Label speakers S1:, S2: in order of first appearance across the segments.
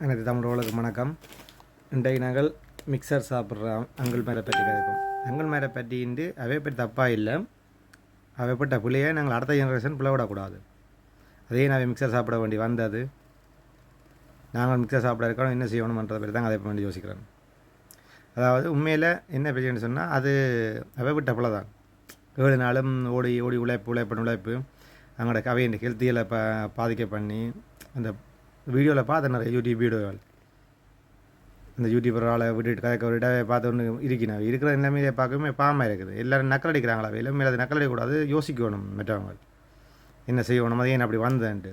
S1: எனக்கு தமிழர்களுக்கு வணக்கம். இன்றைக்கு நாங்கள் மிக்சர் சாப்பிட்ற அங்குள் மேரை பற்றி கதைப்போம். அங்குள் மேரை பற்றிட்டு அவை பற்றி தப்பாக இல்லை, அவைப்பட்ட பிள்ளையை நாங்கள் அடுத்த ஜெனரேஷன் பிளவிடக்கூடாது. அதே நான் மிக்சர் சாப்பிட வேண்டி வந்தது. நாங்கள் மிக்சர் சாப்பிட இருக்கணும், என்ன செய்யணுமன்றதை பற்றி தான் அதை வேண்டி யோசிக்கிறேன். அதாவது உண்மையில் என்ன பிரச்சனைன்னு சொன்னால், அது அவைப்பட்ட பிள்ளை தான். 7 நாளும் ஓடி ஓடி உழைப்பு அவங்களோட கவையின் ஹெல்த்தியில் பாதிக்க பண்ணி அந்த வீடியோவில் பார்த்த நிறைய யூடியூப் வீடியோகள், அந்த யூடியூபரால் விட்டுட்டு கதைக்க விட்டு பார்த்து ஒன்று இருக்கணும். இருக்கிற எல்லாமே பார்க்கவே பாவமாக இருக்குது. எல்லோரும் நக்கல் அடிக்கிறாங்களா? எல்லாமே அது நக்கல் அடிக்கக்கூடாது, யோசிக்கணும். மற்றவங்க என்ன செய்யணும், அது ஏன் அப்படி வந்தேன்ட்டு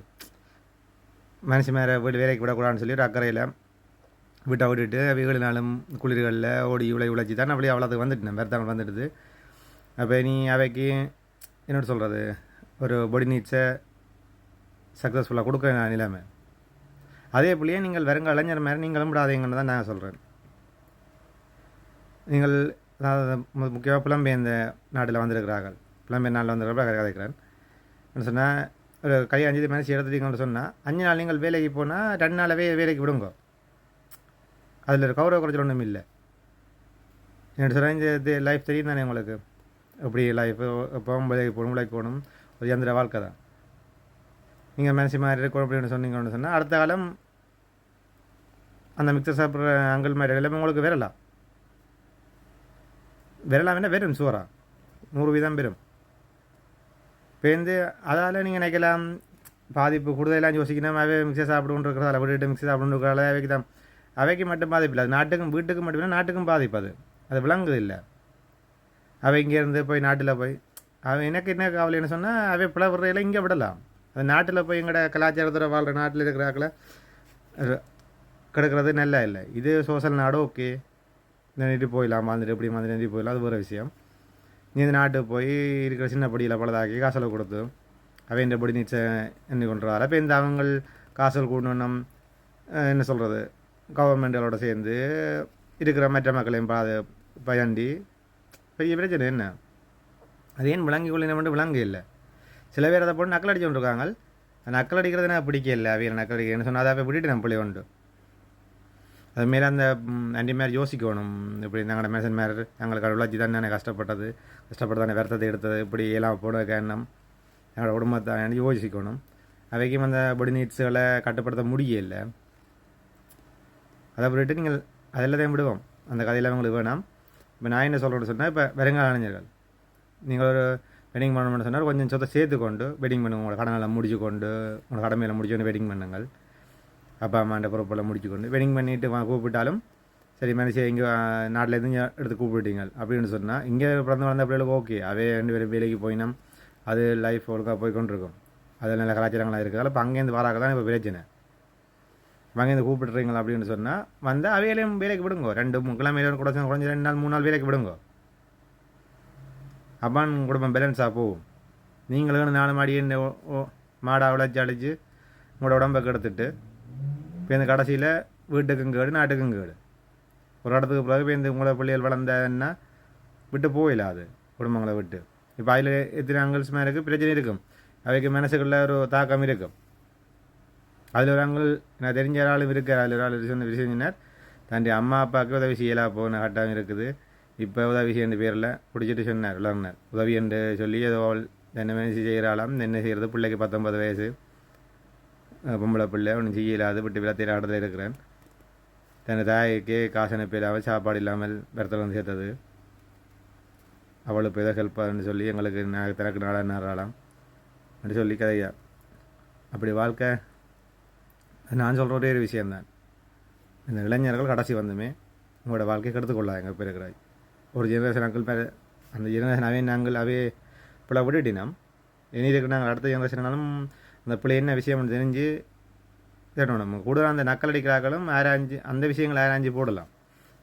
S1: மனுஷன் மேலே வீடு வேலைக்கு விடக்கூடாதுன்னு சொல்லி ஒரு அக்கறையில் விட்டுட்டு 7 நாளும் குளிர்களில் ஓடி உழைச்சி தான் அப்படியே அவ்வளோத்துக்கு வந்துட்டேன். வேறு வந்துடுது. அப்போ நீ அவைக்கு என்னோட சொல்கிறது, ஒரு பொடி நீட்ஸை சக்ஸஸ்ஃபுல்லாக கொடுக்குற நிலைமை. அதே போலயே நீங்கள் வருங்க இளைஞர் மாதிரி நீங்களும் விடாதீங்கன்னு தான் நான் சொல்கிறேன். நீங்கள் முக்கியமாக புலம்பெயர்ந்த நாட்டில் வந்திருக்கிறார்கள், புலம்பெயர் நாட்டில் வந்திருக்கிறப்ப கதைக்கிறேன் சொன்னால், ஒரு கை 5 மணிச்சு எடுத்துட்டீங்கன்னு சொன்னால் 5 நாள் நீங்கள் வேலைக்கு போனால் 2 நாளாவே வேலைக்கு விடுங்க. அதில் ஒரு கௌரவ குறைச்சல் ஒன்றும் இல்லை. என்ன சொல்கிறேன், இந்த லைஃப் தெரியும் தானே உங்களுக்கு, எப்படி லைஃப் பொம்பளைக்கு போகணும், ஒரு இயந்திர வாழ்க்கை தான். நீங்கள் மனசு மாதிரி இருக்கணும் அப்படின்னு சொன்னீங்கன்னு சொன்னால் அடுத்த காலம் அந்த மிக்சர் சாப்பிட்ற அங்கிள் மாதிரி எல்லாமே உங்களுக்கு வரலாம் வேணால் வெறும் சோறா 100% வெறும் பேருந்து. அதால் நீங்கள் நினைக்கலாம் பாதிப்பு கூடுதலாம் யோசிக்கணும். அவை மிக்சர் சாப்பிடுன்னு இருக்கிறதால விட்டுட்டு மிக்சர் சாப்பிடுன்னு இருக்கிறதால அவைக்கு தான், அவைக்கு மட்டும் பாதிப்பு இல்லை, அது நாட்டுக்கும் வீட்டுக்கும் மட்டும் இல்லை, நாட்டுக்கும் பாதிப்பு. அது விளங்குது இல்லை. அவை இங்கேருந்து போய் நாட்டில் போய் எனக்கு என்ன கவலைன்னு சொன்னால், அவை பிளவுறையில் இங்கே விடலாம். அது நாட்டில் போய் எங்களோட கலாச்சாரத்தில் வாழ்கிற நாட்டில் இருக்கிறாக்களை கிடக்கிறது நல்லா இல்லை. இது சோசியல் நாடு, ஓகே, நின்றுட்டு போயிடலாம், வாழ்ந்துட்டு எப்படி நின்று போயிடலாம், அது ஒரு விஷயம். நீ இந்த நாட்டுக்கு போய் இருக்கிற சின்ன படியில் பலதாக்கி காசலை கொடுத்து அவைன்ற படி நீச்சை என்ன கொண்டுறாரு. அப்போ இந்த அவங்க காசல் கூடணும் என்ன சொல்கிறது, கவர்மெண்ட்களோட சேர்ந்து இருக்கிற மற்ற மக்களையும் பயண்டி பெரிய பிரச்சனை என்ன. அது ஏன் விளங்கி கொள்ளின மட்டும் விளங்கு இல்லை. சில பேர் அதை போட்டு நக்கல் அடிச்சு கொண்டிருக்காங்க. நக்கல் அடிக்கிறது எனக்கு பிடிக்கல. அவையில் நக்கல் அடிக்கிறேன்னு சொன்னால் அதை விட்டுட்டு நம்ம பிள்ளை உண்டு. அதுமாரி அந்த அண்டி மாரி யோசிக்கணும். இப்படி நாங்கள் மேசன் மாரி எங்களுக்கு உழைச்சி தான் நான் கஷ்டப்பட்டு தானே விரதத்தை எடுத்தது, இப்படி எல்லாம் போட எண்ணம் எங்களோட குடும்பத்தை யோசிக்கணும். அவைக்கும் அந்த பொடி நீட்ஸுகளை கட்டுப்படுத்த முடியல. அதை விட்டுட்டு நீங்கள் அதெல்லாம் விடுவோம். அந்த கதையில் அவங்களுக்கு வேணாம். இப்போ நான் என்ன சொல்கிறேன்னு சொன்னால், இப்போ வருங்கால இளைஞர்கள் நீங்கள் ஒரு வெட்டிங் பண்ணணும்னு சொன்னால் கொஞ்சம் சொத்தை சேர்த்து கொண்டு வெட்டிங் பண்ணுங்க. உங்களோட கடனை முடிச்சு கொண்டு, உங்களோட கடமையில் முடிச்சு கொண்டு வெட்டிங் பண்ணுங்கள். அப்பா அம்மாண்ட பொறுப்பெல்லாம் முடிச்சு கொண்டு வெட்டிங் பண்ணிவிட்டு கூப்பிட்டாலும் சரி, மனுஷன் இங்கே நாட்டிலேருந்து எடுத்து கூப்பிட்டீங்க அப்படின்னு சொன்னால், இங்கே பிறந்து வளர்ந்த பிள்ளைகளுக்கு ஓகே, அவே 2 பேரும் வேலைக்கு போயினோம், அது லைஃப் ஒழுங்காக போய் கொண்டிருக்கும், அது நல்ல கலாச்சாரங்களாக இருக்குது. இப்போ அங்கேருந்து வராக தான் இப்போ பிரச்சனை. அங்கேருந்து கூப்பிட்டுறீங்களா அப்படின்னு சொன்னால் வந்தால் அவையிலையும் வேலைக்கு விடுங்க. 2-3 கிழமையில கூட குறைஞ்சி 2 நாள் 3 நாள் வேலைக்கு விடுங்க. அப்பான் குடும்பம் பேலன்ஸாக போகும். நீங்களும் 4 மாடி மாடாக உழைச்சி அடித்து உங்களோட உடம்பை கெடுத்துட்டு இப்போ இந்த கடைசியில் வீட்டுக்கும் கேடு, நாட்டுக்கும் கேடு. ஒரு இடத்துக்கு பிறகு இப்போ இந்த உங்களை பிள்ளைகள் வளர்ந்தன்னா விட்டு போயிடாது குடும்பங்களை விட்டு. இப்போ அதில் எத்தனை அங்கிள்ஸ் மேலே பிரச்சனை இருக்கும், அவைக்கு மனசுக்குள்ள ஒரு தாக்கம் இருக்கும். அதில் ஒரு அங்கிள் நான் தெரிஞ்ச ஆளும் இருக்கார். அதில் ஒரு ஆள் சொன்ன விஷயம், தன்னுடைய அம்மா அப்பாவுக்கு உதவி செய்யலாம் போன கட்டம் இருக்குது. இப்போ உதவி செய்ய பேரில் பிடிச்சிட்டு சொன்னார், விளங்கினார். உதவி என்று சொல்லி ஏதோ என்ன வேணும் செய்கிறாளாம். என்ன செய்கிறது, பிள்ளைக்கு 19 வயசு, பொம்பளை பிள்ளை, ஒன்றும் செய்யலாது, விட்டு விளத்திர ஆட்டத்தில் இருக்கிறேன். தன் தாய்க்கே காசு அனுப்பிடாமல் சாப்பாடு இல்லாமல் விரத்தில் வந்து சேர்த்தது. அவளுக்கு ஏதோ ஹெல்ப்பான்னு சொல்லி எங்களுக்கு திறக்கு நாளாம் அப்படி சொல்லி கதையா. அப்படி வாழ்க்கை நான் சொல்கிற ஒரே ஒரு விஷயந்தான், இந்த இளைஞர்கள் கடைசி வந்துமே உங்களோட வாழ்க்கையை கெடுத்துக்கொள்ளாது. எங்கள் பேர் இருக்கிறாய் ஒரு ஜெனரேஷன் அங்கிள் மேலே, அந்த ஜெனரேஷன் அவே நாங்கள் அவே பிள்ளை விட்டுட்டினோம். இனி இருக்கிற நாங்கள் அடுத்த ஜெனரேஷனாலும் அந்த பிள்ளை என்ன விஷயம் தெரிஞ்சு தேடணும். நம்ம கூட அந்த நக்கல் அடிக்கிறார்களும் ஆராய்ஞ்சு அந்த விஷயங்களை ஆராய்ஞ்சு போடலாம்.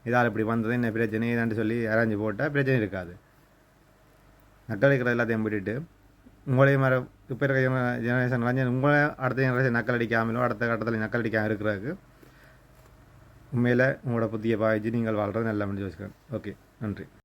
S1: இதால் இப்படி வந்தது, என்ன பிரச்சனை இதான்னு சொல்லி ஆராய்ஞ்சு போட்டால் பிரச்சனை இருக்காது. நக்கல் அடிக்கிறது எல்லாத்தையும் விட்டுட்டு உங்களையும் மர இப்போ இருக்கிற ஜெனரேஷன் வந்து உங்களை அடுத்த ஜெனரேஷன் நக்கல் அடிக்காமலோ அடுத்த கட்டத்தில் நக்கல் அடிக்காமல் இருக்கிறதுக்கு உண்மையில் உங்களோட புத்தியை பாய்ச்சி நீங்கள் வாழ்கிறது நல்லா யோசிக்கிறேன். ஓகே, நன்றி.